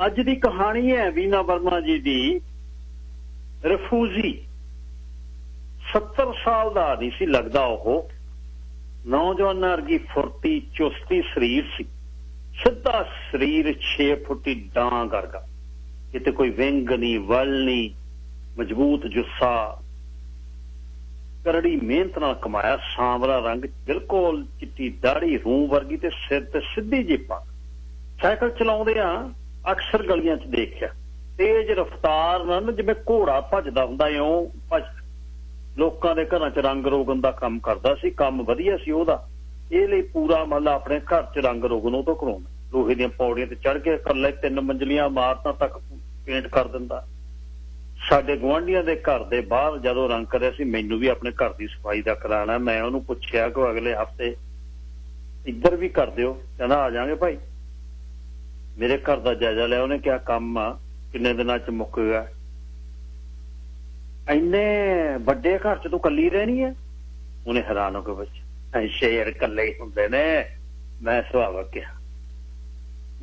ਅੱਜ ਦੀ ਕਹਾਣੀ ਹੈ ਵੀਨਾ ਵਰਮਾ ਜੀ ਦੀ। ਰਿਫਿਊਜੀ 70 ਸਾਲ ਦਾ ਨਹੀਂ ਸੀ ਲੱਗਦਾ। ਉਹ ਨੌਜਵਾਨਾਂ ਵਰਗੀ ਫੁਰਤੀ ਚੁਸਤੀ ਸਰੀਰ ਸੀ, ਸਿੱਧਾ ਸਰੀਰ 6 ਫੁੱਟੀ ਡਾਂਗ ਵਰਗਾ, ਕਿਤੇ ਕੋਈ ਵਿੰਗ ਨਹੀਂ ਵਲ ਨਹੀਂ, ਮਜ਼ਬੂਤ ਜੁੱਸਾ, ਕਰੜੀ ਮਿਹਨਤ ਨਾਲ ਕਮਾਇਆ, ਸਾਂਵਲਾ ਰੰਗ, ਬਿਲਕੁਲ ਚਿੱਟੀ ਦਾੜੀ, ਰੂੰ ਵਰਗੀ ਤੇ ਸਿਰ ਤੇ ਸਿੱਧੀ ਜਿਹੀ ਪੱਗ। ਸਾਈਕਲ ਚਲਾਉਂਦੇ ਆ ਅਕਸਰ ਗਲੀਆਂ 'ਚ ਦੇਖਿਆ, ਤੇਜ਼ ਰਫ਼ਤਾਰ ਨਾਲ ਜਿਵੇਂ ਘੋੜਾ ਭੱਜਦਾ ਹੁੰਦਾ ਇਉਂ ਭੱਜ। ਲੋਕਾਂ ਦੇ ਘਰਾਂ 'ਚ ਰੰਗ ਰੋਗਨ ਦਾ ਕੰਮ ਕਰਦਾ ਸੀ, ਕੰਮ ਵਧੀਆ ਸੀ ਉਹਦਾ। ਇਹ ਲਈ ਪੂਰਾ ਮਹੱਲਾ ਆਪਣੇ ਘਰ 'ਚ ਰੰਗ ਰੋਗਨ ਉਹ ਤੋਂ ਕਰਾਉਂਦਾ। ਲੋਹੇ ਦੀਆਂ ਪੌੜੀਆਂ ਤੇ ਚੜ੍ਹ ਕੇ ਇਕੱਲੇ 3 ਮੰਜ਼ਲੀਆਂ ਇਮਾਰਤਾਂ ਤੱਕ ਪੇਂਟ ਕਰ ਦਿੰਦਾ। ਸਾਡੇ ਗੁਆਂਢੀਆਂ ਦੇ ਘਰ ਦੇ ਬਾਹਰ ਜਦੋਂ ਰੰਗ ਕਰਿਆ ਸੀ, ਮੈਨੂੰ ਵੀ ਆਪਣੇ ਘਰ ਦੀ ਸਫਾਈ ਦਾ ਕਰਾਉਣਾ। ਮੈਂ ਉਹਨੂੰ ਪੁੱਛਿਆ ਕਿ ਅਗਲੇ ਹਫ਼ਤੇ ਇੱਧਰ ਵੀ ਕਰ ਦਿਓ। ਕਹਿੰਦਾ ਆ ਜਾਵਾਂਗੇ ਭਾਈ। ਮੇਰੇ ਘਰ ਦਾ ਜਾਇਜ਼ਾ ਲਿਆ। ਉਹਨੇ ਕਿਹਾ ਕੰਮ ਆ, ਕਿੰਨੇ ਦਿਨਾਂ 'ਚ ਮੁੱਕ ਗਿਆ। ਇੰਨੇ ਵੱਡੇ ਘਰ 'ਚ ਤੂੰ ਕੱਲੀ ਰਹਿਣੀ ਹੈ? ਉਹਨੇ ਹੈਰਾਨ ਹੋ ਕੇ ਪੁੱਛਿਆ। ਸ਼ੇਰ ਇਕੱਲੇ ਹੀ ਹੁੰਦੇ ਨੇ, ਮੈਂ ਸੁਭਾਵਕ ਕਿਹਾ।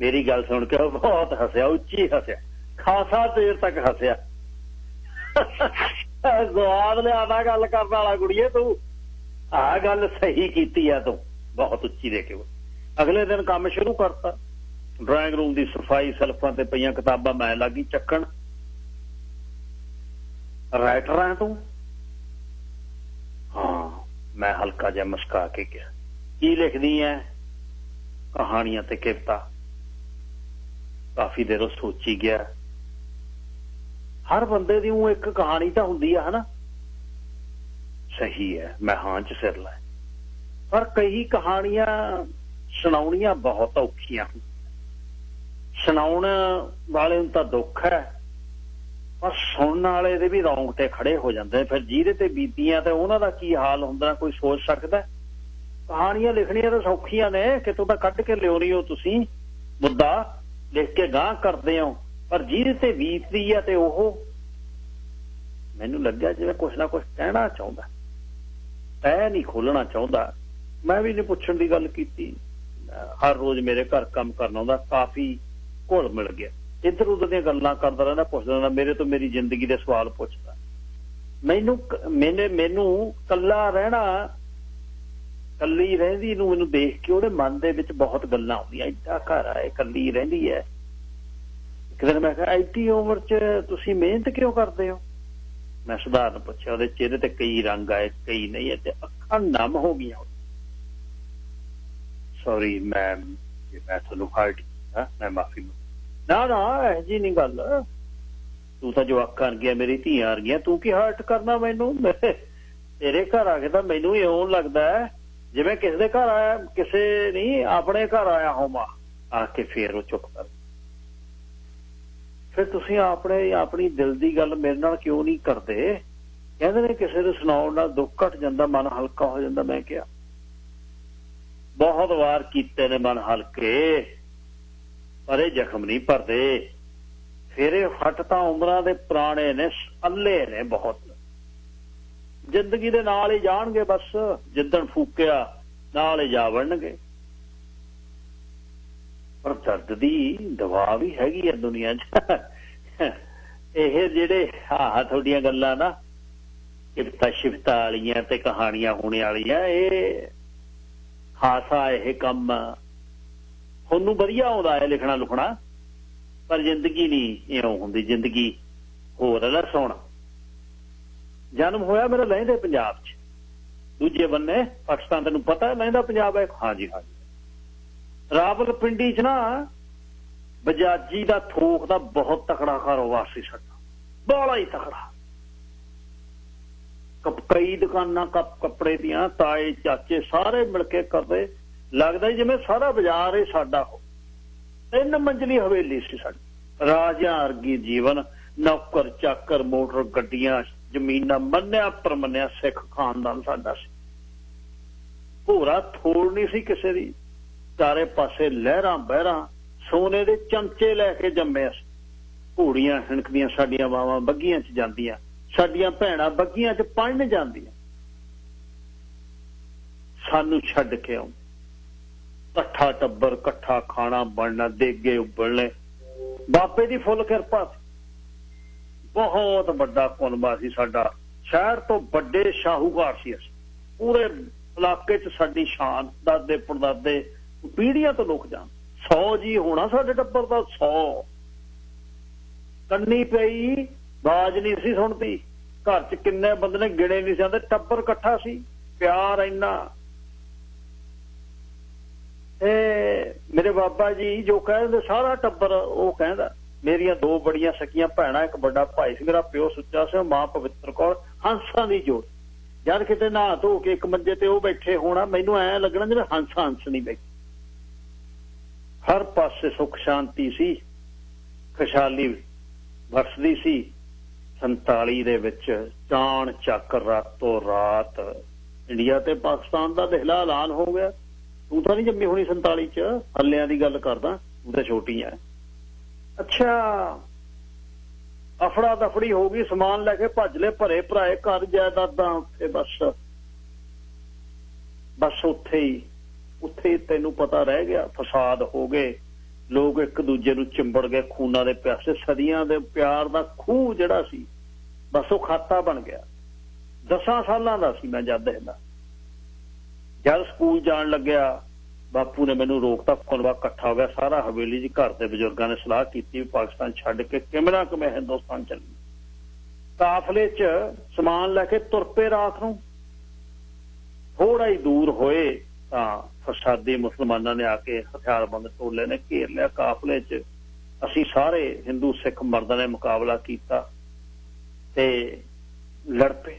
ਮੇਰੀ ਗੱਲ ਸੁਣ ਕੇ ਉਹ ਬਹੁਤ ਹੱਸਿਆ, ਉੱਚੀ ਹੱਸਿਆ, ਖਾਸਾ ਦੇਰ ਤੱਕ ਹੱਸਿਆ। ਸਵਾਦ ਲਿਆਦਾ ਗੱਲ ਕਰਨ ਵਾਲਾ ਕੁੜੀਏ, ਤੂੰ ਆਹ ਗੱਲ ਸਹੀ ਕੀਤੀ ਆ ਤੂੰ, ਬਹੁਤ ਉੱਚੀ ਦੇ ਕੇ। ਅਗਲੇ ਦਿਨ ਕੰਮ ਸ਼ੁਰੂ ਕਰਤਾ। ਡਰਾਇੰਗ ਰੂਮ ਦੀ ਸਫਾਈ, ਸੈਲਫਾਂ ਤੇ ਪਈਆਂ ਕਿਤਾਬਾਂ ਮੈਂ ਲੱਗੀ ਚੱਕਣ। ਰਾਈਟਰ ਆ ਤੂੰ? ਹਾਂ, ਮੈਂ ਹਲਕਾ ਜਿਹਾ ਮੁਸਕਾ ਕੇ ਕਿਹਾ। ਕੀ ਲਿਖਦੀ ਐ? ਕਹਾਣੀਆਂ ਤੇ ਕਵਿਤਾ। ਕਾਫੀ ਦੇਰ ਉਹ ਸੋਚੀ ਗਿਆ। ਹਰ ਬੰਦੇ ਦੀ ਉਹ ਇੱਕ ਕਹਾਣੀ ਤਾਂ ਹੁੰਦੀ ਆ, ਹਨਾ? ਸਹੀ ਹੈ, ਮੈਂ ਹਾਂ 'ਚ ਸਿਰ ਲਾਇਆ। ਪਰ ਕਈ ਕਹਾਣੀਆਂ ਸੁਣਾਉਣੀਆਂ ਬਹੁਤ ਔਖੀਆਂ। ਸੁਣਾਉਣ ਵਾਲੇ ਨੂੰ ਤਾਂ ਦੁੱਖ ਹੈ, ਪਰ ਸੁਣਨ ਵਾਲੇ ਦੇ ਵੀ ਰੌਂਗਟੇ ਖੜੇ ਹੋ ਜਾਂਦੇ। ਫਿਰ ਜਿਹਦੇ ਤੇ ਬੀਤੀਆਂ ਤੇ ਉਹਨਾਂ ਦਾ ਕੀ ਹਾਲ ਹੁੰਦਾ ਕੋਈ ਸੋਚ ਸਕਦਾ? ਕਹਾਣੀਆਂ ਲਿਖਣੀਆਂ ਤਾਂ ਸੌਖੀਆਂ ਨੇ, ਕਿਤੋਂ ਤਾਂ ਕੱਢ ਕੇ ਲਿਆਉਣੀ ਹੋ ਤੁਸੀਂ, ਮੁੱਦਾ ਲਿਖ ਕੇ ਗਾਂਹ ਕਰਦੇ ਹੋ। ਪਰ ਜਿਹਦੇ ਤੇ ਬੀਤਦੀ ਆ ਤੇ ਉਹ, ਮੈਨੂੰ ਲੱਗਿਆ ਜਿਵੇਂ ਕੁਛ ਨਾ ਕੁਛ ਕਹਿਣਾ ਚਾਹੁੰਦਾ, ਤੈ ਨਹੀਂ ਖੋਲਣਾ ਚਾਹੁੰਦਾ। ਮੈਂ ਵੀ ਨਹੀਂ ਪੁੱਛਣ ਦੀ ਗੱਲ ਕੀਤੀ। ਹਰ ਰੋਜ਼ ਮੇਰੇ ਘਰ ਕੰਮ ਕਰਨਾ ਆਉਂਦਾ, ਕਾਫੀ ਘੁਲ ਮਿਲ ਗਿਆ। ਇੱਧਰ ਉੱਧਰ ਦੀਆਂ ਗੱਲਾਂ ਕਰਦਾ ਰਹਿੰਦਾ, ਪੁੱਛਦਾ ਰਹਿੰਦਾ, ਮੇਰੇ ਤੋਂ ਮੇਰੀ ਜ਼ਿੰਦਗੀ ਦੇ ਸਵਾਲ ਪੁੱਛਦਾ। ਮੈਨੂੰ ਕੱਲਾ ਰਹਿਣਾ, ਕੱਲੀ ਰਹਿੰਦੀ ਨੂੰ ਮੈਨੂੰ ਦੇਖ ਕੇ ਉਹਦੇ ਮਨ ਦੇ ਵਿੱਚ ਬਹੁਤ ਗੱਲਾਂ ਆਉਂਦੀਆਂ। ਏਡਾ ਘਰ ਆ, ਇਹ ਕੱਲੀ ਰਹਿੰਦੀ ਹੈ। ਇੱਕ ਦਿਨ ਮੈਂ ਕਿਹਾ, ਐਡੀ ਉਮਰ 'ਚ ਤੁਸੀਂ ਮਿਹਨਤ ਕਿਉਂ ਕਰਦੇ ਹੋ? ਮੈਂ ਸੁਧਾਰਨ ਪੁੱਛਿਆ। ਉਹਦੇ ਚਿਹਰੇ ਤੇ ਕਈ ਰੰਗ ਆਏ, ਕਈ ਨਹੀਂ, ਤੇ ਅੱਖਾਂ ਨਮ ਹੋ ਗਈਆਂ। ਸੌਰੀ ਮੈਮ, ਮੈਂ ਤੁਹਾਨੂੰ ਹਰਟ ਕੀਤਾ, ਮੈਂ ਮਾਫੀ। ਨਾ ਇਹੋ ਜਿਹੀ ਨਹੀਂ ਗੱਲ। ਤੂੰ ਤਾਂ ਜਵਾਕਾਂ ਵਰਗੀਆਂ, ਮੇਰੀ ਧੀਆਂ ਵਰਗੀਆਂ, ਤੂੰ ਕੀ ਹਰਟ ਕਰਨਾ ਮੈਨੂੰ? ਤੇਰੇ ਘਰ ਆ ਕੇ ਤਾਂ ਮੈਨੂੰ ਇਉਂ ਲੱਗਦਾ ਜਿਵੇਂ ਕਿਸੇ ਦੇ ਘਰ ਆਇਆ, ਕਿਸੇ ਨਹੀਂ ਆਪਣੇ ਘਰ ਆਇਆ ਹੋਵਾਂ। ਆ ਕੇ ਫੇਰ ਉਹ ਚੁੱਪ ਕਰ। ਫਿਰ ਤੁਸੀਂ ਆਪਣੀ ਦਿਲ ਦੀ ਗੱਲ ਮੇਰੇ ਨਾਲ ਕਿਉਂ ਨਹੀਂ ਕਰਦੇ? ਕਹਿੰਦੇ ਨੇ ਕਿਸੇ ਨੂੰ ਸੁਣਾਉਣ ਨਾਲ ਦੁੱਖ ਘਟ ਜਾਂਦਾ, ਮਨ ਹਲਕਾ ਹੋ ਜਾਂਦਾ। ਮੈਂ ਕਿਹਾ ਬਹੁਤ ਵਾਰ ਕੀਤੇ ਨੇ ਮਨ ਹਲਕੇ, ਪਰ ਇਹ ਜ਼ਖਮ ਨਹੀਂ ਭਰਦੇ। ਫਿਰ ਇਹ ਫੱਟ ਤਾਂ ਉਮਰਾਂ ਦੇ ਪੁਰਾਣੇ ਨੇ, ਅੱਲੇ ਨੇ ਬਹੁਤ। ਜ਼ਿੰਦਗੀ ਦੇ ਨਾਲ ਹੀ ਜਾਣਗੇ, ਬਸ ਜਿੱਦਣ ਫੂਕਿਆ ਨਾਲ ਹੀ ਜਾ ਵੜਨਗੇ। ਪਰ ਦਰਦ ਦੀ ਦਵਾ ਵੀ ਹੈਗੀ ਆ ਦੁਨੀਆ 'ਚ। ਇਹ ਜਿਹੜੇ ਤੁਹਾਡੀਆਂ ਗੱਲਾਂ ਨਾ ਕਿਰਤਾ ਸ਼ਿਫਤਾ ਵਾਲੀਆਂ ਤੇ ਕਹਾਣੀਆਂ ਹੋਣੇ ਵਾਲੀਆਂ, ਇਹ ਖਾਸਾ ਇਹ ਕੰਮ ਤੁਹਾਨੂੰ ਵਧੀਆ ਆਉਂਦਾ ਹੈ ਲਿਖਣਾ ਲੁਖਣਾ, ਪਰ ਜ਼ਿੰਦਗੀ ਨਹੀਂ ਇਉਂ ਹੁੰਦੀ। ਜ਼ਿੰਦਗੀ ਹੋਰ ਹੈ ਨਾ। ਸੁਣ, ਜਨਮ ਹੋਇਆ ਮੇਰਾ ਲਹਿੰਦੇ ਪੰਜਾਬ 'ਚ, ਦੂਜੇ ਬੰਨੇ ਪਾਕਿਸਤਾਨ। ਤੈਨੂੰ ਪਤਾ ਲਹਿੰਦਾ ਪੰਜਾਬ ਹੈ? ਹਾਂਜੀ। ਰਾਵਲਪਿੰਡੀ 'ਚ ਨਾ ਬਜਾਜੀ ਦਾ ਥੋਕ ਦਾ ਬਹੁਤ ਤਕੜਾ ਕਾਰੋਬਾਰ ਸੀ ਸਾਡਾ, ਬੜਾ ਹੀ ਤਕੜਾ। ਕਈ ਦੁਕਾਨਾਂ ਕੱਪੜੇ ਦੀਆਂ, ਤਾਏ ਚਾਚੇ ਸਾਰੇ ਮਿਲ ਕੇ ਕਰਦੇ। ਲੱਗਦਾ ਜਿਵੇਂ ਸਾਰਾ ਬਾਜ਼ਾਰ ਹੀ ਸਾਡਾ ਹੋ। 3 ਮੰਜ਼ਲੀ ਹਵੇਲੀ ਸੀ ਸਾਡੀ। ਰਾਜਿਆਂ ਵਰਗੀ ਜੀਵਨ, ਨੌਕਰ ਚਾਕਰ, ਮੋਟਰ ਗੱਡੀਆਂ, ਜ਼ਮੀਨਾਂ, ਮੰਨਿਆ ਪਰਮੰਨਿਆ ਸਿੱਖ ਖਾਨਦਾਨ ਸਾਡਾ ਸੀ। ਭੋਰਾ ਥੋੜ ਨਹੀਂ ਸੀ ਕਿਸੇ ਦੀ। ਚਾਰੇ ਪਾਸੇ ਲਹਿਰਾਂ ਬਹਿਰਾਂ, ਸੋਨੇ ਦੇ ਚਮਚੇ ਲੈ ਕੇ ਜੰਮੇ ਅਸੀਂ। ਘੋੜੀਆਂ ਹਿਣਕਦੀਆਂ, ਸਾਡੀਆਂ ਮਾਵਾਂ ਬੱਗੀਆਂ 'ਚ ਜਾਂਦੀਆਂ, ਸਾਡੀਆਂ ਭੈਣਾਂ ਬੱਗੀਆਂ 'ਚ ਪੜ੍ਹਨ ਜਾਂਦੀਆਂ, ਸਾਨੂੰ ਛੱਡ ਕੇ ਆਉਂਦੇ। ਇਕੱਠਾ ਟੱਬਰ, ਇਕੱਠਾ ਖਾਣਾ ਬਣਨਾ, ਦੇਗੇ ਉਬਲਣੇ, बाबे की फुल किरपा सी, बहुत बड़ा कुनबा सी साडा, शहर तो बड़े शाहूकार सी असीं, पूरे इलाके च साडी शान, दादे परदादे पीढ़ियां तो लोग जान। 100 जी होना साडे टब्बर दा, 100। कन्नी पई बाज नहीं सी सुनती, घर च किन्ने बंदे ने गिणे नहीं सी, टब्बर इकट्ठा सी, प्यार इन्ना। मेरे बाबा जी जो कहते सारा टब्बर वो कहता। मेरिया 2 बड़िया सकियां भैणां, एक बड़ा भाई सी, मेरा प्यो सुच्चा सी, मां पवित्र कौर, हंसा दी जोड़। जद किते नहा धो के एक मंजे ते वो बैठे होना, मैनू ऐ लगना जिवें हंस नहीं बैठे। हर पासे सुख शांति सी, खुशहाली वरसदी सी। 47 दे विच चाण चक रातों रात इंडिया ते पाकिस्तान दा दिखला ऐलान हो गया। तू तो नहीं जम्मी होनी 47 च, हल्लियां दी गल करदा, तू तो छोटी है। अच्छा, अफड़ा दफड़ी हो गई, समान लैके भज ले, भरे भराए घर जायदादां उत्थे, बस उत्थे ही तैनू पता रह गया। फसाद हो गए, लोग एक दूजे नू चिंबड़ गए, खूना दे प्यासे, सदियां दे प्यार दा खूह जिहड़ा सी बस वो खाता बन गया। 10 सालां दा सी मैं जद स्कूल जान लग्या, बापू ने मैनू रोकता, कुनबा इकट्ठा हो गया सारा हवेली जी, घर के बजुर्गों ने सलाह की पाकिस्तान छड्ड के किवें ना किवें हिंदुस्तान चली। काफले च समान लैके तुर पे रात नूं, थोड़ा ही दूर होए तां फसादी मुसलमानां ने आके हथियारबंद टोले ने घेर लिया। काफले च असीं सारे हिंदू सिख मर्दां ने मुकाबला कीता ते लड़ पे।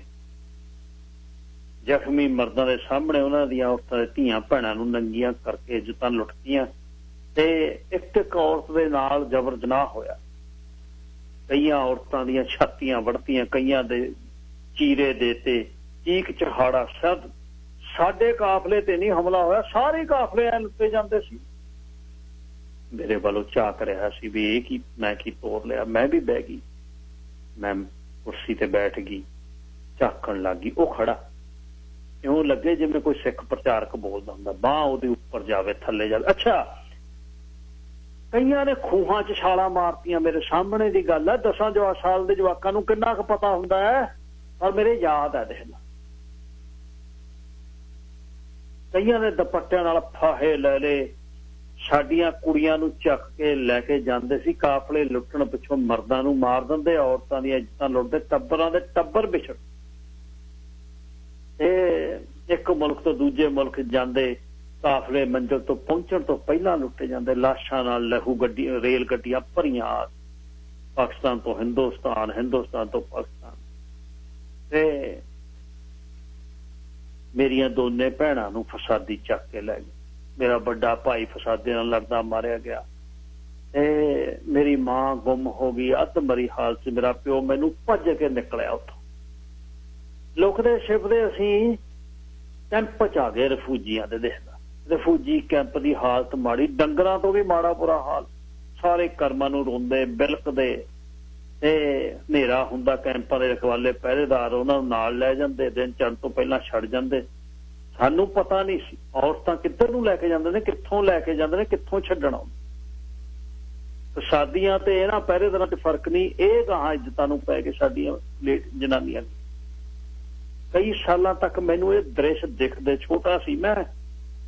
जख्मी मर्दां दे सामने उन्हां दियां औरतां दे धीआं भैणां नूं नंगियां करके इज्जतां लुटदियां ते एक औरत दे नाल जबर जनाह होया। कईयां औरतां दियां छातियां वड़तियां, कईयां दे चीरे देते, चीक चहाड़ा। सब साडे काफले ते नहीं हमला होया, सारे काफले ऐ लुटे जांदे सी। मेरे वालों झाक रहा सी भी ये की मैं की तोड़ लिया। मैं भी बह गई, मैं कुर्सी ते बैठ गई, झाकण लग गई। वो खड़ा इउं लगे जिवें कोई सिख प्रचारक बोलदा हुंदा, बांह उहदे उपर जावे थल्ले जावे। अच्छा, कईयां ने खूहां च छालां मारतियां, मेरे सामने दी गल है। 10 साल दे जवाकां नूं किन्ना क पता हुंदा है, पर मेरे याद है। देख ला, कईयां ने दुपट्टियां नाल फाहे ले ले, साडियां कुड़ियां नूं चक के लैके जांदे सी। काफले लुੱਟਣ पिछों मर्दां नूं मार दिंदे, औरतां दीयां इज्जतां लुੱਟਦੇ, टब्बरां दे टब्बर विछड़। एक मुल्क तो दूजे मुल्क जांदे, काफले मंजिल तो पहुंचण तो पहला लुੱਟੇ जांदे। लाशां नाल लहू गड्डी, रेल गड्डियां भरियां, पाकिस्तान तो हिंदुस्तान, हिंदुस्तान तो पाकिस्तान। ते मेरिया दोने भैणां नूं फसादी चक के लै गए। मेरा बड़ा भाई फसादे नाल लड़दा मारिया गया। मेरी मां गुम हो गई, अध मरी हालत। मेरा प्यो मैनू भज के निकलिया उत्थों। लुकदे छिपदे असीं कैंप च आ गए रिफ्यूजियां दे। देखदा रिफ्यूजी कैंप की हालत माड़ी, डंगरां तो भी माड़ा बुरा हाल। सारे कर्मां नूं रोंदे बिलकदे। हनेरा हुंदा, कैंपां दे रखवाले पहरेदार उन्हां नूं नाल लै जांदे, दिन चढ़न तो पहलां छड्ड जांदे। सानू पता नहीं सी औरतां किधर नूं लैके जांदे ने, कित्थों लैके जांदे ने, कित्थों छड्डण आउंदे। शादियां ते इन्हां पहरेदारां ते फर्क नहीं, ये गाहां इज्जतां नूं पै के साडियां जनानियां। कई सालां तक मैनू ये दृश्य दिखदे, छोटा सी मैं,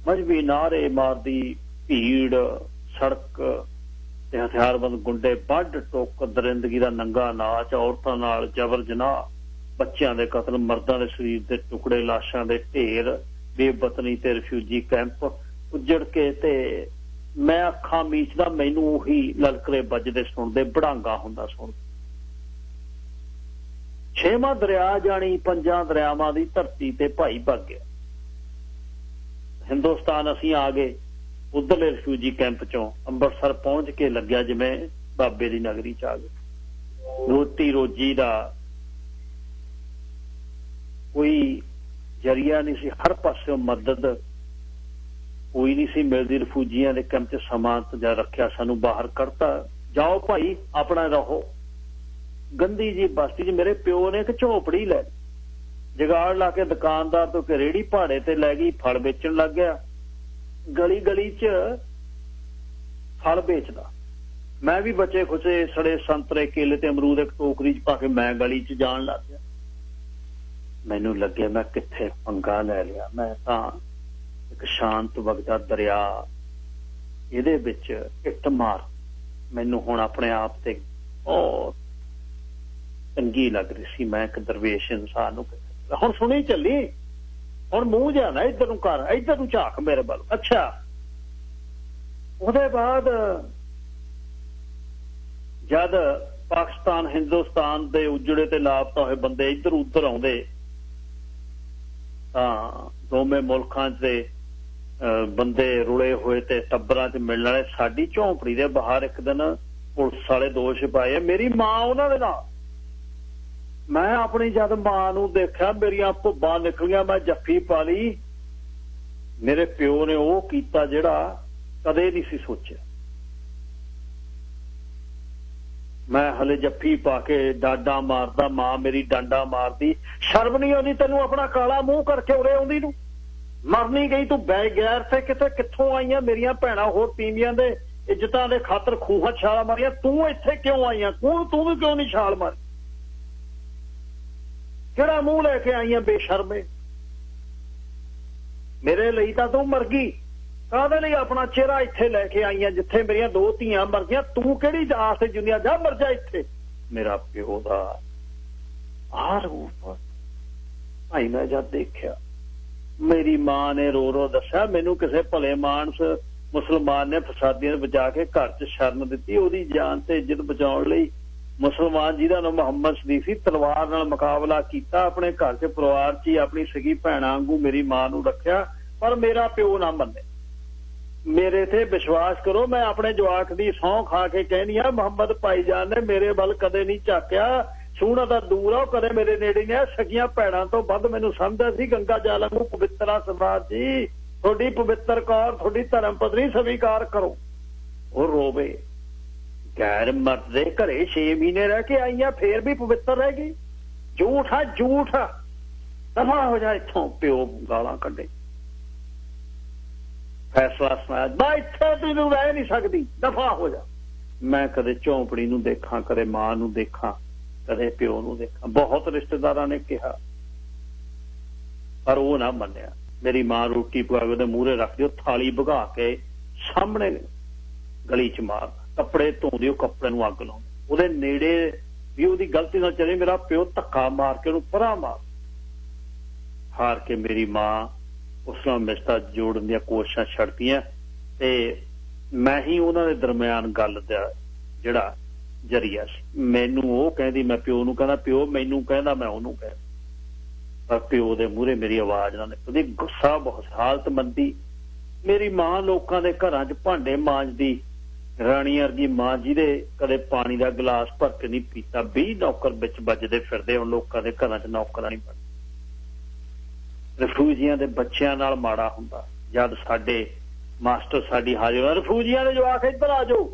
मजहबी नारे मारदी भीड़, सड़क ते हथियारबंद गुंडे, बड्ड टुक, दरिंदगी दा नंगा नाच, औरतां नाल जबर जनाह, बच्चों के कतल, मर्दां दे शरीर के टुकड़े, लाशां दे ढेर, बेवतनी ते रिफ्यूजी कैंप उजड़ के। ते मैं अखां मीचदा, मैनू उही ललकरे बजदे सुणदे, बड़ांगा हुंदा सुण। 6वां दरिया जानी 5 दरियावां दी धरती ते भाई भग गया। हिंदुस्तान असीं आ गए, उधरले रिफ्यूजी कैंप चों अंबरसर पहुंच के लग्या जिवें बाबे दी नगरी च आ गए। रोटी रोजी दा कोई जरिया नहीं सी, हर पासे मदद कोई नहीं सी मिलती। रिफ्यूजियां दे कैंप च समा जा रखिया, सानू बाहर कढ़ता, जाओ भाई अपना रहो। गंदी जी बस्ती च मेरे प्यो ने एक झोपड़ी लै, जुगाड़ ला के दुकानदार तो रेहड़ी भाड़े ते लै गई, फल बेचण लग गया। गली गली च फल बेचदा, मैं भी बचे खुचे सड़े संतरे केले ते अमरूद एक टोकरी च पा के मैं गली च जान लग गया। मैनू लगे मैं किथे पंगा लै लिया। मैं तां एक शांत वगदा दरिया इहदे विच इट मार मैनू हुण अपने आप ते बहुत चंगी लग रही सी। मैं एक दरवेश इंसान नूं हुण सुनी चली, हुण मूंह जिहा ना इधर नूं कर, इधर नूं झाक मेरे वल। अच्छा उहदे बाद जद पाकिस्तान हिंदुस्तान दे उजड़े ते लापता होए बंदे इधर उधर आउंदे तां दोवें मुल्कां दे बंदे रुले हुए ते टब्बरां च मिलण वाले साडी झोंपड़ी दे बाहर एक दिन पुलिस वाले दोष पाए। मेरी मां उन्हां दे नाल, मैं अपनी जद मां नूं देखिया मेरियां भुब्बां निकलियां, मैं जफ्फी पा ली। मेरे प्यो ने वो कीता जिहड़ा कदे नहीं सी सोचिया। मैं हले जफ्फी पा के डांडा मारदा, मां मेरी डांडा मारदी। शर्म नहीं आउंदी तैनूं अपना काला मूंह करके उरे आउंदी नूं? मरनी गई तू बेगैर ते किते कित्थों आईयां मेरियां भैणां होर तीवियां दे इज्जतां दे खातर खूहां छाल मारियां, तू इत्थे क्यों आईयां? तू भी क्यों नहीं छाल मारी? किहड़ा मूंह लैके आईयां बेशर्मे? मेरे लिए तां तू मर गई, काहदे लई अपना चेहरा इत्थे लैके आईयां जिथे मेरियां दो धीआं मर गईयां? तू किहड़ी आस ते जुनिया जा मर जा इत्थे। मेरा प्यो दा आ रूप भाई मैं जद देखिया, मेरी मां ने रो रो दस्या मैनू किसी भले मानस मुसलमान ने फसादियां बचा के घर च शरण दित्ती। ओहदी जान ते इज्जत बचाउण लई मुसलमान जिहदा नाम मुहम्मद सदीक सी तलवार नाल मुकाबला कीता। अपने घर च परिवार च ही अपनी सगी भैणां वांगू मेरी मां नूं रखिया, पर मेरा प्यो ना मन्ने। मेरे ते विश्वास करो, मैं अपने जवाक दी सौं खा के कहनी आ मुहम्मद भाईजान ने मेरे वल कदे नहीं झाकिया। सूहना दा दूर आ, कदे मेरे नेड़े ने सगियां भैणां तो वध मैनू समझदा सी गंगा जल वांगू पवित्र आ। सरदार जी थोड़ी पवित्र कौर थोड़ी धर्म पत्नी स्वीकार करो। वो रोवे, गैर मर्द दे घरे 6 महीने रह के आईयां फिर भी पवित्र रह गई। झूठ आ झूठ आ, दफा हो जा इत्थों। प्यो गालां कड्ढे, फैसला सुनाया, मैं इत्थे तैनूं रह नहीं सकदी, दफा हो जा। मैं कदे झोंपड़ी नूं देखां, कदे मां नूं देखां, कदे प्यो नूं देखां। बहुत रिश्तेदारां ने कहा पर वो ना मन्निया। मेरी मां रोटी पका के ਉਹਦੇ ਮੂਹਰੇ ਰੱਖਦੀ, ਉਹ थाली भगा के सामने गली च मार, कपड़े ਧੋਂਦੀ, ਉਹ ਕੱਪੜੇ ਨੂੰ ਅੱਗ ਲਾਉਂਦੀ। ਉਹਦੇ ਨੇੜੇ ਵੀ ਉਹਦੀ ਗਲਤੀ ਨਾਲ ਚਲੇ, ਮੇਰਾ ਪਿਓ ਧੱਕਾ ਮਾਰ ਕੇ ਉਹਨੂੰ ਪਰਾਂ ਮਾਰ। ਹਾਰ ਕੇ ਮੇਰੀ ਮਾਂ ਉਸ ਨਾਲ ਰਿਸ਼ਤਾ ਜੋੜਨ ਦੀਆਂ ਕੋਸ਼ਿਸ਼ਾਂ ਛੱਡਦੀਆਂ ਤੇ ਮੈਂ ਹੀ ਉਹਨਾਂ ਦੇ ਦਰਮਿਆਨ ਗੱਲ ਦਾ ਜਿਹੜਾ ਜਰੀਆ ਸੀ। ਮੈਨੂੰ ਉਹ ਕਹਿੰਦੀ, ਮੈਂ ਪਿਓ ਨੂੰ ਕਹਿੰਦਾ, ਪਿਓ ਮੈਨੂੰ ਕਹਿੰਦਾ, ਮੈਂ ਉਹਨੂੰ ਕਹਿੰਦਾ। पर प्यो दे मूहरे मेरी आवाज ना निकलदी। गुस्सा बहुत, हालतमंदी। मेरी मां लोकां दे घरां च भांडे मांजदी, राणी वर्गी मां जिहदे कदे पानी दा गिलास भर के नहीं पीता। 20 नौकर बिच बजदे फिरदे हुण लोकां दे घरां च नौकरां नहीं बनदी। रिफ्यूजियां दे बच्चियां नाल माड़ा हुंदा। जद साडे मास्टर साडी हाजिर, रिफ्यूजियां दे जवाक इधर आ जाओ,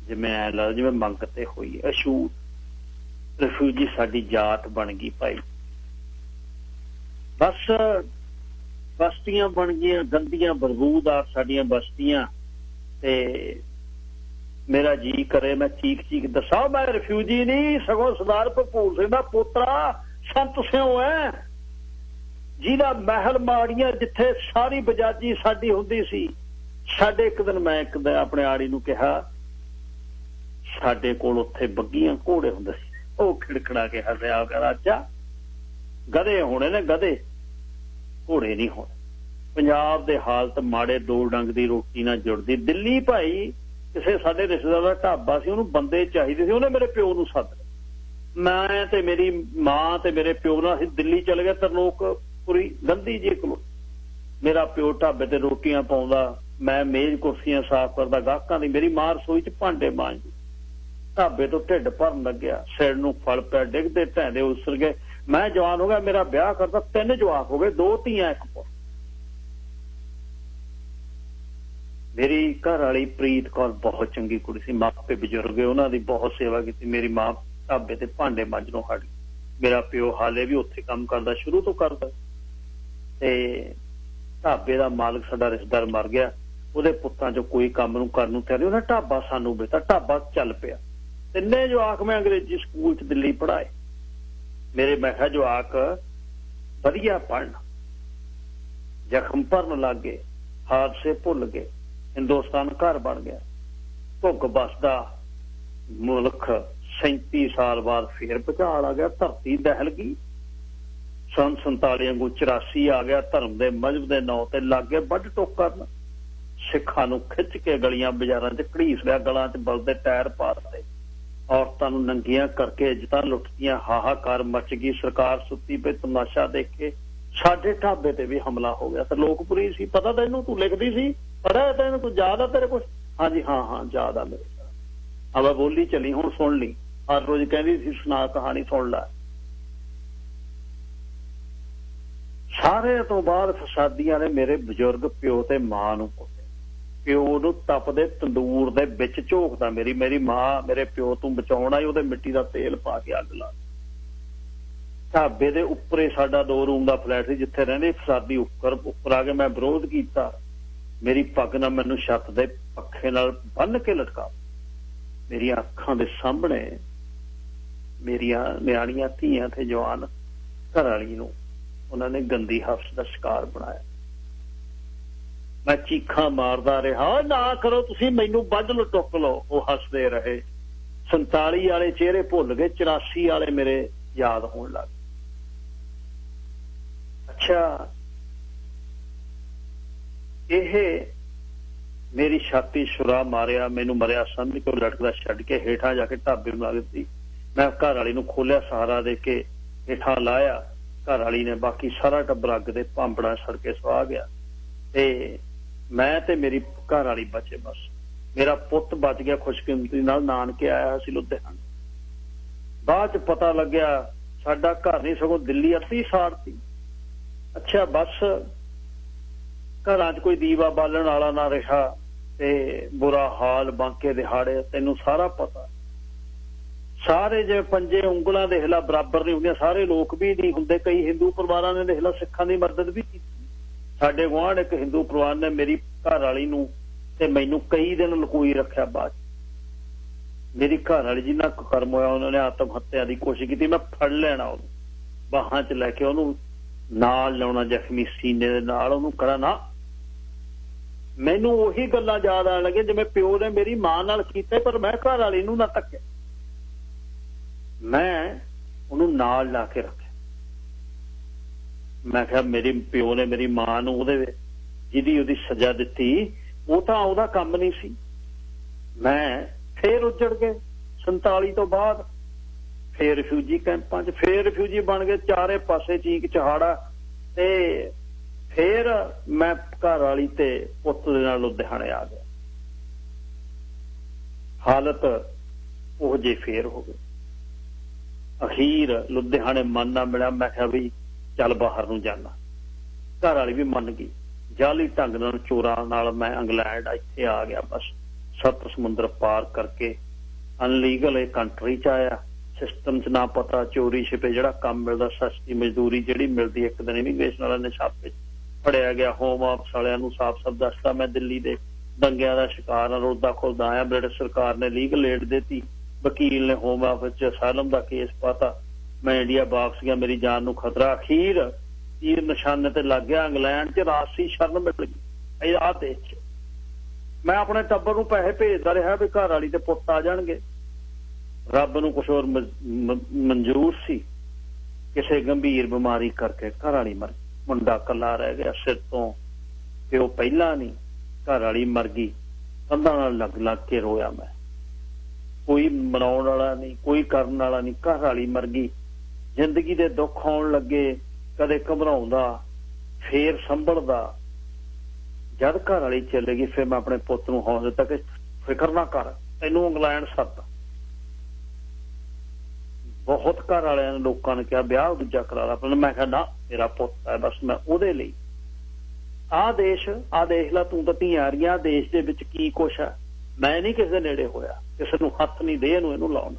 जिवें ऐ लगदा जिवें मंगते होई अछूत। रिफ्यूजी साडी जात बन गई भाई। बस बस्तियां बन गई गंदियां बदबूदार साडियां बस्तियां। ते मेरा जी करे मैं चीख चीख दसा, मैं रिफ्यूजी नहीं सगों सरदार भरपूर सिंह दा पोतरा संत सिंह है, जिहदा महल माड़ियां जिथे सारी बजाजी साडी हुंदी सी। साडे एक दिन मैं एक दिन अपने आड़ी नूं कहा, साडे कोल उत्थे बग्गियां घोड़े हुंदे सी। ਉਹ खिड़खड़ा के हसिया, कहता अच्छा गधे होने ने, गधे घोड़े नहीं होने। पंजाब दे हालत माड़े, दो डंग दी रोटी ना जुड़दी। दिल्ली भाई किसे साडे रिश्तेदार दा ढाबा सी, ਉਹਨੂੰ ਬੰਦੇ ਚਾਹੀਦੇ ਸੀ, ਉਹਨੇ ਮੇਰੇ ਪਿਓ ਨੂੰ ਸੱਦ ਲਿਆ। ਮੈਂ ਤੇ ਮੇਰੀ ਮਾਂ ਤੇ ਮੇਰੇ ਪਿਓ ਨਾਲ ਅਸੀਂ ਦਿੱਲੀ ਚਲੇ ਗਏ। ਤਰਲੋਕਪੁਰੀ ਗੰਦੀ ਜੀ ਕੋਲ ਮੇਰਾ ਪਿਓ ਢਾਬੇ ਤੇ ਰੋਟੀਆਂ ਪਾਉਂਦਾ, ਮੈਂ ਮੇਜ਼ ਕੁਰਸੀਆਂ ਸਾਫ਼ ਕਰਦਾ ਗਾਹਕਾਂ ਦੀ, ਮੇਰੀ ਮਾਂ ਰਸੋਈ 'ਚ ਭਾਂਡੇ ਮਾਂਜਦੀ। ਢਾਬੇ ਤੋਂ ਢਿੱਡ ਭਰਨ ਲੱਗਿਆ, ਸਿਰ ਨੂੰ ਫਲ ਪੈ ਡਿੱਗਦੇ ਢੈਂਦੇ ਉਸਰ ਗਏ। मैं जवान हो गया, मेरा ब्याह करता, 3 जवाक हो गए, 2 ਧੀਆਂ 1 पुत। मेरी घर वाली प्रीत कौर बहुत चंगी कुड़ी सी, मापे बजुर्ग उन्हां दी बहुत सेवा की। मेरी मां ढाबे ते भांडे मांजणों हट गई। मेरा प्यो हाले भी उत्थे काम करदा, शुरू तो करदा। ते ढाबे दा मालक साडा रिश्तेदार मर गया, ਉਹਦੇ ਪੁੱਤਾਂ ਚੋਂ ਕੋਈ ਕੰਮ ਨੂੰ ਕਰਨ ਨੂੰ ਤਿਆਰ ਨਹੀਂ। ਉਹਨੇ ਢਾਬਾ ਸਾਨੂੰ ਦਿੱਤਾ, ਢਾਬਾ ਚੱਲ ਪਿਆ। ਤਿੰਨੇ ਜਵਾਕ ਮੈਂ ਅੰਗਰੇਜ਼ੀ ਸਕੂਲ 'ਚ ਦਿੱਲੀ ਪੜ੍ਹਾਏ। ਮੇਰੇ ਮੈਂ ਕਿਹਾ ਜਵਾਕ ਵਧੀਆ ਪੜ੍ਹਨ, ਜ਼ਖਮ ਭਰਨ ਲੱਗ ਗਏ, ਹਾਦਸੇ ਭੁੱਲ ਗਏ, ਹਿੰਦੁਸਤਾਨ ਘਰ ਬਣ ਗਿਆ। ਭੁੱਗ ਬਸਦਾ ਮੁਲਕ 37 ਸਾਲ ਬਾਅਦ ਫੇਰ ਭੁਚਾਲ ਆ ਗਿਆ, ਧਰਤੀ ਦਹਿਲ ਗਈ। ਸੰਨ 47 ਵਾਂਗੂ 84 ਆ ਗਿਆ। ਧਰਮ ਦੇ ਮਜ਼ਹਬ ਦੇ ਨਾਂ ਤੇ ਲੱਗ ਗਏ ਵੱਢ ਟੋਕ ਕਰਨ। ਸਿੱਖਾਂ ਨੂੰ ਖਿੱਚ ਕੇ ਗਲੀਆਂ ਬਾਜ਼ਾਰਾਂ 'ਚ ਘੜੀਸ ਲਿਆ, ਗਲਾਂ 'ਚ ਬਲਦੇ ਟਾਇਰ ਪਾ ਦਿੱਤੇ, ਔਰਤਾਂ ਨੂੰ ਨੰਗੀਆਂ ਕਰਕੇ ਇੱਜ਼ਤਾਂ ਲੁੱਟਦੀਆਂ। ਹਾਹਾਕਾਰ ਮਚ ਗਈ। ਸਰਕਾਰ ਸੁੱਤੀ ਪਈ ਤਮਾਸ਼ਾ ਦੇਖ ਕੇ ਸਾਡੇ ਢਾਬੇ ਤੇ ਵੀ ਹਮਲਾ ਹੋ ਗਿਆ। ਤੇ ਲੋਕਪੁਰੀ ਸੀ, ਪਤਾ ਤੈਨੂੰ, ਤੂੰ ਲਿਖਦੀ ਸੀ, ਪੜ੍ਹਿਆ ਤੈਨੂੰ, ਤੂੰ ਯਾਦ ਆ ਤੇਰੇ ਕੁਛ? ਹਾਂਜੀ ਹਾਂ ਯਾਦ ਆ ਮੇਰੇ। ਹਵਾ ਬੋਲੀ ਚਲੀ, ਹੁਣ ਸੁਣ ਲਈ। ਹਰ ਰੋਜ਼ ਕਹਿੰਦੀ ਸੀ ਸੁਣਾ ਕਹਾਣੀ, ਸੁਣ ਲੈ। ਸਾਰੇ ਤੋਂ ਬਾਅਦ ਫਸਾਦੀਆਂ ਨੇ ਮੇਰੇ ਬਜ਼ੁਰਗ ਪਿਓ ਤੇ ਮਾਂ ਨੂੰ ਕੁੱਟਿਆ। ਪਿਓ ਨੂੰ ਤਪਦੇ ਤੰਦੂਰ ਦੇ ਵਿੱਚ ਝੋਕਦਾ, ਮੇਰੀ ਮਾਂ ਮੇਰੇ ਪਿਓ ਤੋਂ ਬਚਾਉਣ ਆਈ, ਉਹਦੇ ਮਿੱਟੀ ਦਾ ਤੇਲ ਪਾ ਕੇ ਅੱਗ ਲਾ। ਢਾਬੇ ਦੇ ਉੱਪਰੇ ਸਾਡਾ 2 ਰੂਮ ਦਾ ਫਲੈਟ ਸੀ ਜਿੱਥੇ ਰਹਿੰਦੇ। ਫਸਾਦੀ ਉੱਪਰ ਆ ਕੇ ਮੈਂ ਵਿਰੋਧ ਕੀਤਾ। ਮੇਰੀ ਪੱਗ ਨਾਲ ਮੈਨੂੰ ਛੱਤ ਦੇ ਪੱਖੇ ਨਾਲ ਬੰਨ ਕੇ ਲਟਕਾ। ਮੇਰੀਆਂ ਅੱਖਾਂ ਦੇ ਸਾਹਮਣੇ ਮੇਰੀਆਂ ਨਿਆਣੀਆਂ ਧੀਆਂ ਤੇ ਜਵਾਨ ਘਰ ਵਾਲੀ ਨੂੰ ਉਹਨਾਂ ਨੇ ਗੰਦੀ ਹਫਸ ਦਾ ਸ਼ਿਕਾਰ ਬਣਾਇਆ। ਮੈਂ ਚੀਖਾਂ ਮਾਰਦਾ ਰਿਹਾ, ਨਾ ਕਰੋ ਤੁਸੀਂ, ਮੈਨੂੰ ਵੱਢ ਲਓ, ਟੁੱਕ ਲਓ। ਉਹ ਹੱਸਦੇ ਰਹੇ। 47 ਵਾਲੇ ਚਿਹਰੇ ਭੁੱਲ ਗਏ, 84 ਵਾਲੇ ਮੇਰੇ ਯਾਦ ਹੋਣ ਲੱਗ ਗਏ। ਅੱਛਾ, ਇਹ ਮੇਰੀ ਛਾਤੀ ਛੁਰਾ ਮਾਰਿਆ, ਮੈਨੂੰ ਮਰਿਆ ਸਮਝ ਕੇ ਲਟਕਦਾ ਛੱਡ ਕੇ ਹੇਠਾਂ ਜਾ ਕੇ ਢਾਬੇ ਨੂੰ ਲਾ ਦਿੱਤੀ। ਮੈਂ ਘਰ ਵਾਲੀ ਨੂੰ ਖੋਲਿਆ, ਸਹਾਰਾ ਦੇ ਕੇ ਹੇਠਾਂ ਲਾਇਆ। ਘਰ ਵਾਲੀ ਨੇ, ਬਾਕੀ ਸਾਰਾ ਟੱਬਰ ਅੱਗ ਦੇ ਭਾਂਬੜਾ ਸੜ ਕੇ ਸੁਆਹ ਗਿਆ ਤੇ ਮੈਂ ਤੇ ਮੇਰੀ ਘਰ ਵਾਲੀ ਬਚੇ। ਬਸ ਮੇਰਾ ਪੁੱਤ ਬਚ ਗਿਆ ਖੁਸ਼ਕਿਸਮਤੀ ਨਾਲ, ਨਾਨਕੇ ਆਇਆ ਸੀ ਲੁਧਿਆਣੇ। ਬਾਅਦ ਚ ਪਤਾ ਲੱਗਿਆ ਸਾਡਾ ਘਰ ਨਹੀਂ ਸਗੋਂ ਦਿੱਲੀ ਅੱਧੀ ਸਾੜਤੀ। ਅੱਛਾ, ਬਸ ਘਰਾਂ 'ਚ ਕੋਈ ਦੀਵਾ ਬਾਲਣ ਵਾਲਾ ਨਾ ਰਿਹਾ ਤੇ ਬੁਰਾ ਹਾਲ। ਬਾਂਕੇ ਦਿਹਾੜੇ ਤੈਨੂੰ ਸਾਰਾ ਪਤਾ। ਸਾਰੇ ਜੇ ਪੰਜੇ ਉਂਗਲਾਂ ਦੇਖ ਲਾ ਬਰਾਬਰ ਨਹੀਂ ਹੁੰਦੀਆਂ, ਸਾਰੇ ਲੋਕ ਵੀ ਨਹੀਂ ਹੁੰਦੇ। ਕਈ ਹਿੰਦੂ ਪਰਿਵਾਰਾਂ ਨੇ ਦੇਖ ਲਾ ਸਿੱਖਾਂ ਦੀ ਮਦਦ ਵੀ ਕੀਤੀ। ਸਾਡੇ ਗੁਆਂਢ ਇੱਕ ਹਿੰਦੂ ਪਰਿਵਾਰ ਨੇ ਮੇਰੀ ਘਰ ਵਾਲੀ ਨੂੰ ਤੇ ਮੈਨੂੰ ਕਈ ਦਿਨ ਲੁਕੋਈ ਰੱਖਿਆ। ਬਾਅਦ ਮੇਰੀ ਘਰ ਵਾਲੀ ਜਿੰਨਾ ਕਰਮ ਹੋਇਆ, ਉਹਨਾਂ ਨੇ ਆਤਮ ਹੱਤਿਆ ਦੀ ਕੋਸ਼ਿਸ਼ ਕੀਤੀ। ਮੈਂ ਫੜ ਲੈਣਾ ਉਹਨੂੰ, ਬਾਹਾਂ 'ਚ ਲੈ ਕੇ ਉਹਨੂੰ ਨਾਲ ਲਾਉਣਾ, ਜ਼ਖਮੀ ਸੀਨੇ ਦੇ ਨਾਲ ਉਹਨੂੰ ਕਰਾਂ ਨਾ। ਮੈਨੂੰ ਉਹੀ ਗੱਲਾਂ ਯਾਦ ਆਉਣ ਲੱਗੇ ਜਿਵੇਂ ਪਿਓ ਨੇ ਮੇਰੀ ਮਾਂ ਨਾਲ ਕੀਤਾ, ਪਰ ਮੈਂ ਘਰ ਵਾਲੀ ਨੂੰ ਨਾ ਧੱਕਿਆ। ਮੈਂ ਉਹਨੂੰ ਨਾਲ ਲਾ ਕੇ ਰੱਖਿਆ। ਮੈਂ ਕਿਹਾ ਮੇਰੇ ਪਿਓ ਨੇ ਮੇਰੀ ਮਾਂ ਨੂੰ ਉਹਦੀ ਸਜ਼ਾ ਦਿੱਤੀ, ਉਹ ਤਾਂ ਉਹਦਾ ਕੰਮ ਨਹੀਂ ਸੀ। ਮੈਂ ਫੇਰ ਉੱਜੜ ਗਏ 47 ਤੋਂ ਬਾਅਦ, ਫੇਰ ਰਿਫਿਊਜੀ ਕੈਂਪਾਂ 'ਚ, ਫੇਰ ਰਿਫਿਊਜੀ ਬਣ ਗਏ ਚਾਰੇ ਪਾਸੇ ਚੀਕ ਚਹਾੜਾ। ਤੇ ਫੇਰ ਮੈਂ ਘਰ ਵਾਲੀ ਤੇ ਪੁੱਤ ਦੇ ਨਾਲ ਲੁਧਿਆਣੇ ਆ ਗਿਆ। ਹਾਲਤ ਉਹ ਜੇ ਫੇਰ ਹੋ ਗਈ। ਅਖੀਰ ਲੁਧਿਆਣੇ ਮਨ ਨਾ ਮਿਲਿਆ। ਮੈਂ ਕਿਹਾ ਵੀ ਚੱਲ ਬਾਹਰ ਨੂੰ ਜਾਣਾ। ਘਰ ਵਾਲੀ ਵੀ ਮੰਨ ਗਈ। ਜਾਲੀ ਢੰਗ ਨਾਲ ਚੋਰਾਂ ਨਾਲ ਮੈਂ ਇੰਗਲੈਂਡ ਇੱਥੇ ਆ ਗਿਆ। ਬਸ 7 ਸਮੁੰਦਰ ਪਾਰ ਕਰਕੇ ਅਨਲੀਗਲ ਇਹ ਕੰਟਰੀ 'ਚ ਆਇਆ। ਸਿਸਟਮ 'ਚ ਨਾ ਪਤਾ, ਚੋਰੀ ਛਿਪੇ ਜਿਹੜਾ ਕੰਮ ਮਿਲਦਾ, ਸਸਤੀ ਮਜ਼ਦੂਰੀ ਜਿਹੜੀ ਮਿਲਦੀ, ਇੱਕ ਦਿਨ ਇਮੀਗ੍ਰੇਸ਼ਨ ਵਾਲਿਆਂ ਨੇ ਛਾਪੇ ਫੜਿਆ ਗਿਆ। ਹੋਮ ਆਫਿਸ ਵਾਲਿਆਂ ਨੂੰ ਸਾਫ਼ ਦੱਸਦਾ ਮੈਂ ਦਿੱਲੀ ਦੇ ਦੰਗਿਆਂ ਦਾ ਸ਼ਿਕਾਰ ਹਾਂ, ਰੋਦਾ ਖੁਲਦਾ ਆਇਆ। ਬ੍ਰਿਟਿਸ਼ ਸਰਕਾਰ ਨੇ ਲੀਗਲ ਏਡ ਦਿੱਤੀ, ਵਕੀਲ ਨੇ ਹੋਮ ਆਫਿਸ 'ਚ ਅਸਾਲਮ ਦਾ ਕੇਸ ਪਾਤਾ। ਮੈਂ ਇੰਡੀਆ ਵਾਪਸ ਗਿਆ, ਮੇਰੀ ਜਾਨ ਨੂੰ ਖਤਰਾ। ਅਖੀਰ ਤੀਰ ਨਿਸ਼ਾਨੇ ਤੇ ਲੱਗ ਗਿਆ। ਇੰਗਲੈਂਡ 'ਚ ਰਾਸ਼ਟਰੀ ਸ਼ਰਨ ਮਿਲ ਗਈ। ਆਹ ਦੇਸ਼ 'ਚ ਮੈਂ ਆਪਣੇ ਟੱਬਰ ਨੂੰ ਪੈਸੇ ਭੇਜਦਾ ਰਿਹਾ ਵੀ ਘਰ ਵਾਲੀ ਤੇ ਪੁੱਤ ਆ ਜਾਣਗੇ। ਰੱਬ ਨੂੰ ਕੁਛ ਹੋਰ ਮਨਜ਼ੂਰ ਸੀ। ਕਿਸੇ ਗੰਭੀਰ ਬਿਮਾਰੀ ਕਰਕੇ ਘਰ ਵਾਲੀ ਮਰ ਗਈ। ਮੁੰਡਾ ਇਕੱਲਾ ਰਹਿ ਗਿਆ ਸਿਰ ਤੋਂ। ਪਿਓ ਪਹਿਲਾਂ ਨਹੀਂ, ਘਰ ਵਾਲੀ ਮਰ ਗਈ। ਕੰਧਾਂ ਨਾਲ ਲੱਗ ਲੱਗ ਕੇ ਰੋਇਆ ਮੈਂ। ਕੋਈ ਮਨਾਉਣ ਵਾਲਾ ਨਹੀਂ, ਕੋਈ ਕਰਨ ਵਾਲਾ ਨਹੀਂ। ਘਰ ਵਾਲੀ ਮਰ ਗਈ। ਜ਼ਿੰਦਗੀ ਦੇ ਦੁੱਖ ਆਉਣ ਲੱਗੇ, ਕਦੇ ਘਬਰਾਉਂਦਾ, ਫੇਰ ਸੰਭਲਦਾ। ਜਦ ਘਰ ਵਾਲੀ ਚਲੇ ਗਈ, ਫਿਰ ਮੈਂ ਆਪਣੇ ਪੁੱਤ ਨੂੰ ਹੌਸਲਾ ਦਿੱਤਾ ਕਿ ਫਿਕਰ ਨਾ ਕਰ, ਤੈਨੂੰ ਇੰਗਲੈਂਡ ਸੱਦ। ਬਹੁਤ ਘਰ ਵਾਲਿਆਂ ਨੇ, ਲੋਕਾਂ ਨੇ ਕਿਹਾ ਵਿਆਹ ਦੂਜਾ ਕਰਾ ਲਾ। ਮੈਂ ਕਿਹਾ ਨਾ, ਮੇਰਾ ਪੁੱਤ ਹੈ, ਬਸ ਮੈਂ ਉਹਦੇ ਲਈ। ਆਹ ਦੇਸ਼, ਆਹ ਦੇਖ ਲਾ, ਤੂੰ ਤਾਂ ਧੀਆਂ ਰਹੀਆਂ। ਦੇਸ਼ ਦੇ ਵਿੱਚ ਕੀ ਕੁਛ ਹੈ। ਮੈਂ ਨਹੀਂ ਕਿਸੇ ਦੇ ਨੇੜੇ ਹੋਇਆ, ਕਿਸੇ ਨੂੰ ਹੱਥ ਨਹੀਂ ਦੇ ਇਹਨੂੰ ਲਾਉਣ।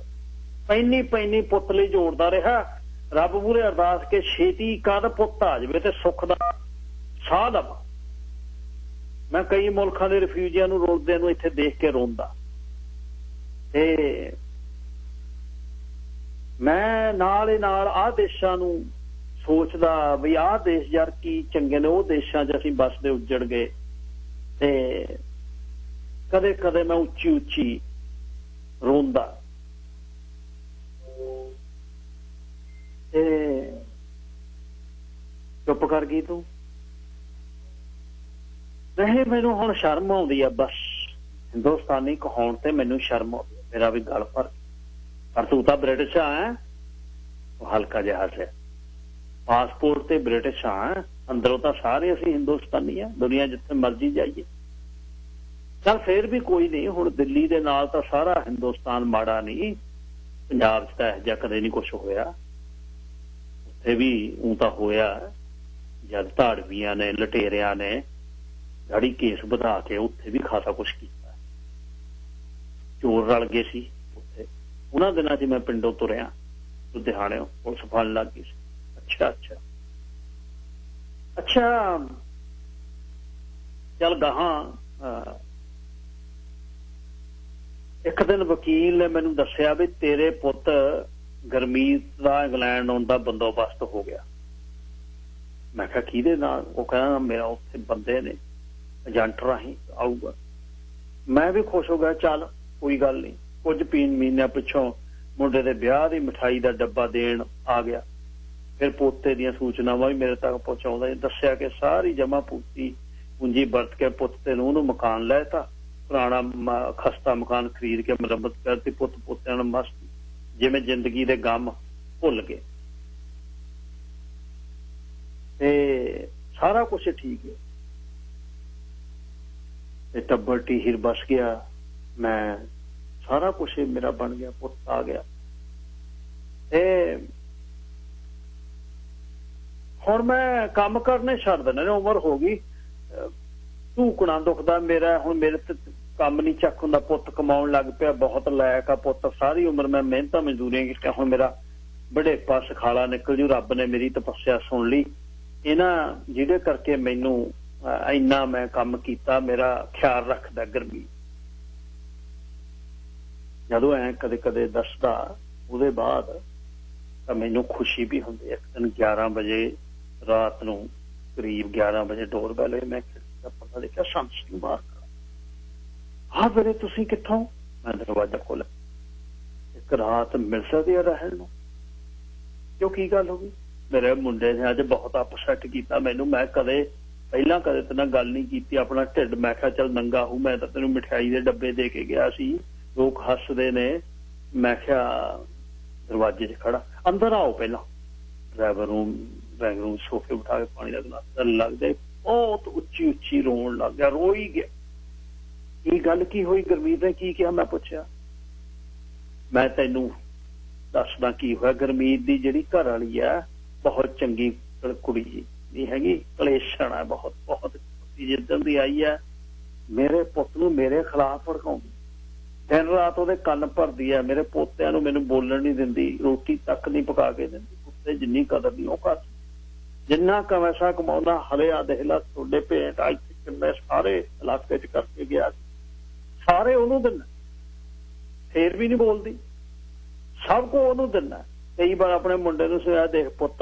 ਪੈਨੀ ਪੁੱਤ ਲਈ ਜੋੜਦਾ ਰਿਹਾ। ਰੱਬ ਮੂਹਰੇ ਅਰਦਾਸ ਕੇ ਛੇਤੀ ਕਦ ਪੁੱਤ ਆ ਜਾਵੇ ਤੇ ਸੁੱਖ ਦਾ ਸਾਹ ਲਵਾਂ। मैं कई मुल्कों के रिफ्यूजियां नूं रोंदे नूं इत्थे देख के रोंदा ते मैं नाल ही नाल आ देशां नूं सोचदा भी आ देश यार की चंगे ने, वो देशां 'च असीं बसदे उजड़ गए ते कदे कदे मैं उच्ची उच्ची रोंदा ते चुप कर गई तू। नहीं मैनू हुण शर्म आउंदी आ, बस हिंदुस्तानी कहाउण ते मैनू शर्म आउंदी, मेरा भी गल पर तू तां ब्रिटिश है, हल्का जिहा हसिया, पासपोर्ट ते ब्रिटिश हाँ, अंदरों तो सारे असीं हिंदुस्तानी आ, दुनिया जिथे मर्जी जाइए। चल फिर भी कोई नहीं, हुण दिल्ली दे नाल तां सारा हिंदुस्तान माड़ा नहीं, पंजाब च तां इहो जिहा कदे नहीं कुछ होया, उत्थे भी ऊं तां होया जद धाड़वियां ने लटेरियां ने गाड़ी केस बधा के उत्थे भी खासा कुछ किया, चोर रल गए सी उत्थे। उन्हां दिनां 'च मैं पिंडों तुरिया लुधियाणे पुलिस फड़ लग गई सी। अच्छा अच्छा अच्छा चल गाहां एक दिन वकील ने मैनू दस्सिया भी तेरे पुत गुरमीत दा इंग्लैंड आउण दा बंदोबस्त हो गया। मैं कहा किहदे नाल? वो कहना मेरा उत्थे बंदे ने एजेंट राही आऊगा। मैं भी खुश हो गया, चल कोई गल नहीं। कुछ पीन महीने पिछों मुंडे दे ब्याह दी मिठाई दा डब्बा देण आ गया। फिर पोते दी सूचनावां भी मेरे तक पहुंचाउंदा, दस्सिया कि सारी जमा पूंजी पूंजी बरत के पुत्ते नूं नूं मकान लैता, पुराना खस्ता मकान खरीद के मुरम्मत करती, पुत पोतिਆਂ ਨੂੰ मस्त जिवें जिंदगी दे गम भुल गए ते सारा कुछ ठीक है। ते टब्बर टीहिर बस गया, मैं सारा कुछ मेरा बन गया, पुत आ गया। हुण मैं काम करने छड्ड देने ने, उम्र हो गई, धूकना दुखदा मेरा, हुण मेरे ते काम नहीं चक हुंदा, पुत कमाउण लग पिया, बहुत लायक आ पुत, सारी उम्र मैं मेहनत मजदूरियां कीतियां, हुण मेरा बुढ़ेपा सखाला निकल जू, रब ने मेरी तपस्या सुन ली। इन्हां जिहदे करके मैनू इन्ना मैं काम कीता, मेरा ख्याल रखदा गर्मी। जदों ऐ कदे कदे दसदा उहदे बाद तां मैनू खुशी भी हुंदी। एक दिन 11 बजे रात नूं करीब 11 बजे डोरबैल होई, मैं खिड़की दा पता देखिया शमसी मार कर, हाँ वेले तुसीं कित्थों? मैं दरवाजा खोलिया, एक रात मिल सकदी है रहण नूं? क्यों की गल हो गई? मेरे मुंडे ने अज बहुत अपसैट किया मैनू, मैं कदे पहला कदे तेरे नाल गल नहीं की, अपना ढिड मैं कहा चल नंगा हूं, मैं तो तेनों मिठाई के डब्बे दे के गया सी, लोग हसदे ने, मैं क्या दरवाजे च खड़ा, अंदर आओ पहला। ड्राइवर रूम सोफे बिठा के पानी का गिलास लग जाए, बहुत उच्ची उच्ची रोन लग गया, रो ही गया। की गल की हुई? गुरमीत ने की किया? मैं पूछा, मैं तेनू दसदा की होया। गुरमीत दी जिहड़ी घर वाली है बहुत चंगी कुड़ी नहीं हैगी, कलेशण है बहुत बहुत, जिदन दी आई है मेरे पुत नूं मेरे खिलाफ भड़काउंदी, दिन रात ओहदे कन्न भरदी है, मेरे पोतिਆਂ ਨੂੰ मैनू बोलण नहीं दिंदी, रोटी तक नहीं पका के दिंदी, कुत्ते जिन्नी कदर नहीं ਉਹ कर, जिन्ना कमैसा कमाउंदा हले आ देख ला तुहाडे भेंट इत्थे किन्ने सारे इलाके च करके गया, सारे ਉਹਨੂੰ ਦਿੰਦਾ, ਫੇਰ भी नहीं बोलदी, सब को ਉਹਨੂੰ ਦਿੰਦਾ। कई बार अपने मुंडे ਨੂੰ सुनाया, देख पुत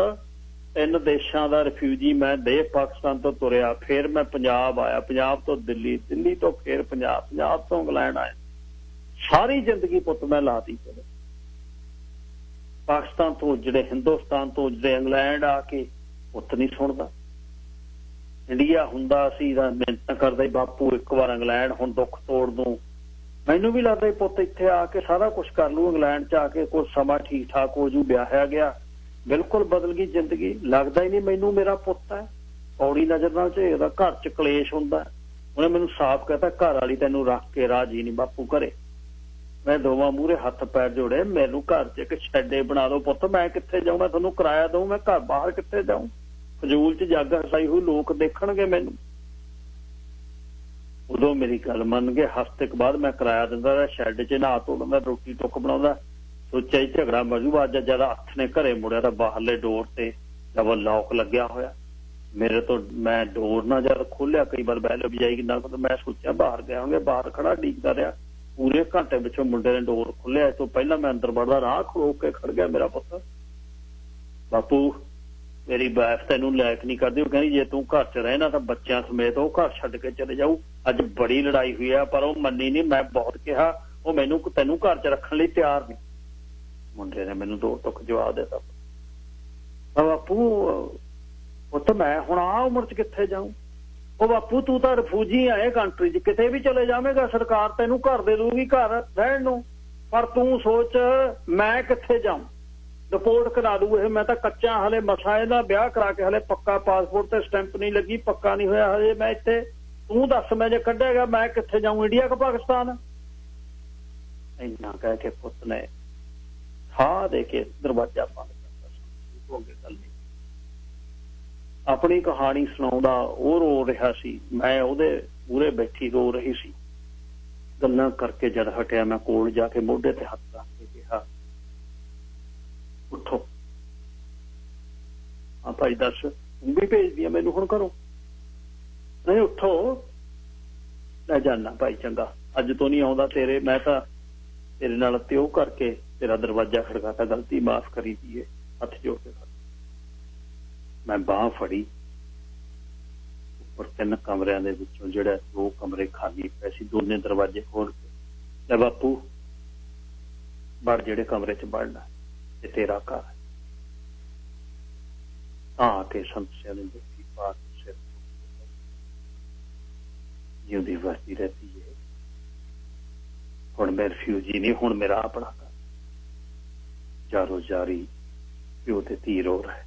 3 देशों का रिफ्यूजी मैं देह पाकिस्तान तो तुरया, फिर मैं पंजाब आया, पंजाब तो दिल्ली, दिल्ली तो फिर पंजाब, पंजाब तो इंग्लैंड आया, सारी जिंदगी पुत मैं लाती चले, पाकिस्तान तो उजड़े, हिंदुस्तान तो उजड़े, इंग्लैंड आके पुत नहीं सुनता, इंडिया हुंदा सी मिन्नत करदा बापू एक बार इंग्लैंड हुण दुख तोड़ दूं, मैनू भी लगता पुत इत्थे आके सारा कुछ कर लू, इंग्लैंड च आके कुछ समा ठीक ठाक हो जू, ब्याहिया गया, बिल्कुल बदल गई जिंदगी, लगता ही नहीं मैनू मेरा पुत है। पौड़ी नजर नाल झेकदा, घर च कलेश हुंदा, उन्हें मैनू साफ कहता घर वाली तैनू रख के राजी नहीं बापू घरे। मैं दोवां मूहरे हत्थ पैर जोड़े, मैनू घर च एक शैडे बना दो पुत, मैं कित्थे जाऊं, मैं तुहानू किराया दूं, मैं घर बाहर कित्थे जाऊं, फजूल च जग हसाई हुई लोग देखणगे मैनू। उदों मेरी गल मन गए, हफ्ते बाद मैं किराया दिंदा रहा, शैड च नहा धोंदा, रोटी टुक बनाउंदा, सोचा ही झगड़ा मजू। अज जद हथ ने घरे मुड़िया तो बाहरले डोर ते डबल लॉक लग्या होया, मेरे तो मैं डोर ना जद खोलिया कई बार बैल बजाई ना मैं सोचा बाहर गया होंगे बाहर खड़ा डीकदा रहा पूरे घंटे पिछों मुंडे ने डोर खोलिया तो पहला मैं अंदर बढ़दा राह खड़ो के खड़ गया मेरा पुत्त बापू मेरी वाइफ तेनू लायक नहीं करती कहनी जे तू घर च रहना तो बच्चों समेत वो घर छड्ड के चले जाऊ अज बड़ी लड़ाई हुई है पर वो मन्नी नहीं मैं बहुत कहा वो मैनू तेनू घर च रखने लिए तैयार नहीं मुंडे ने मैनू दो टुक जवाब दिता बापू पुत्त मैं हुण आ उम्र च कित्थे जाऊं ਉਹ ਬਾਪੂ ਤੂੰ ਤਾਂ ਰਿਫਿਊਜੀ ਆਏ ਕੰਟਰੀ 'ਚ ਕਿਤੇ ਵੀ ਚਲੇ ਜਾਵੇਂਗਾ ਸਰਕਾਰ ਤੈਨੂੰ ਘਰ ਦੇ ਦੂਗੀ ਘਰ ਰਹਿਣ ਨੂੰ ਪਰ ਤੂੰ ਸੋਚ ਮੈਂ ਕਿੱਥੇ ਜਾਵਾਂ ਰਿਪੋਰਟ ਕਰਾ ਦੂ ਇਹ ਮੈਂ ਤਾਂ ਕੱਚਾ ਹਲੇ ਮਸਾ ਇਹਦਾ ਵਿਆਹ ਕਰਾ ਕੇ ਹਲੇ ਪੱਕਾ ਪਾਸਪੋਰਟ ਤੇ ਸਟੈਂਪ ਨਹੀਂ ਲੱਗੀ ਪੱਕਾ ਨਹੀਂ ਹੋਇਆ ਹਲੇ ਮੈਂ ਇੱਥੇ ਤੂੰ ਦੱਸ ਮੈਂ ਜੇ ਕੱਢੇਗਾ ਮੈਂ ਕਿੱਥੇ ਜਾਊਂ ਇੰਡੀਆ ਕਿ ਪਾਕਿਸਤਾਨ ਇੰਨਾ ਕਹਿ ਕੇ ਪੁੱਤ ਨੇ ਸਾਹ ਦੇ ਕੇ ਦਰਵਾਜ਼ਾ ਬੰਦ ਕਰਤਾ ਹੋ ਗਈ ਗੱਲ अपनी कहानी सुनाउंदा वो रो रहा सी मैं ओदे पूरे बैठी रो रही सी गल्लां करके जद हटिया मैं कोल जाके मोढे ते हथ रख के कहा उठो हाँ भाई दस तू भी भेज दिया मैनू हुण घरों नहीं उठो मैं जाना भाई चंगा अज तो नहीं आउंदा तेरे मैं तां तेरे नाल त्यो करके तेरा दरवाजा खड़काता गलती माफ करी दी है हथ जोड़ के मैं बांह फड़ी उपर 3 कमरियां दे विचों जिहड़े 2 कमरे खाली पे सी दोने दरवाजे खोल के ले बापू बड़ जिहड़े कमरे च बढ़ना ये तेरा घर है आके समस्या ने जफ्फी पा के सिर जिंदी वसदी रहती है हुण मैं रिफ्यूजी नहीं हुण मेरा अपना घर जारो जारी प्यो ते धी रो रहा है